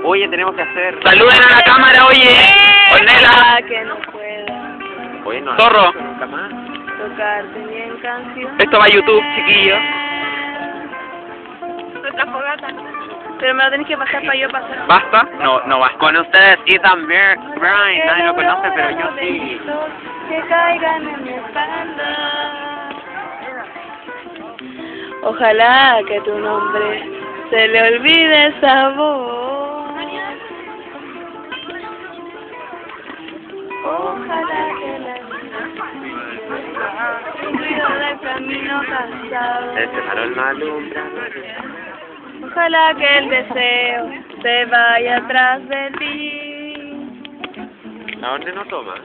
Oye, tenemos que hacer... ¡Saluden a la cámara, oye! ¡Ornella! Que no pueda Oye, no, Zorro. nunca más. tocarte bien canción. Esto va a YouTube, chiquillos. Nuestra fogata. Pero me lo tenés que pasar para yo pasar. ¿Basta? No, no basta. Con ustedes, Ethan Bryan. Nadie lo conoce, pero yo sí. Que caigan en mi espalda. Ojalá que tu nombre se le olvide esa voz. Ojalá que la vida del camino cansado. Se separó el malumbre. Ojalá que el deseo se vaya atrás de ti. La orden no toma.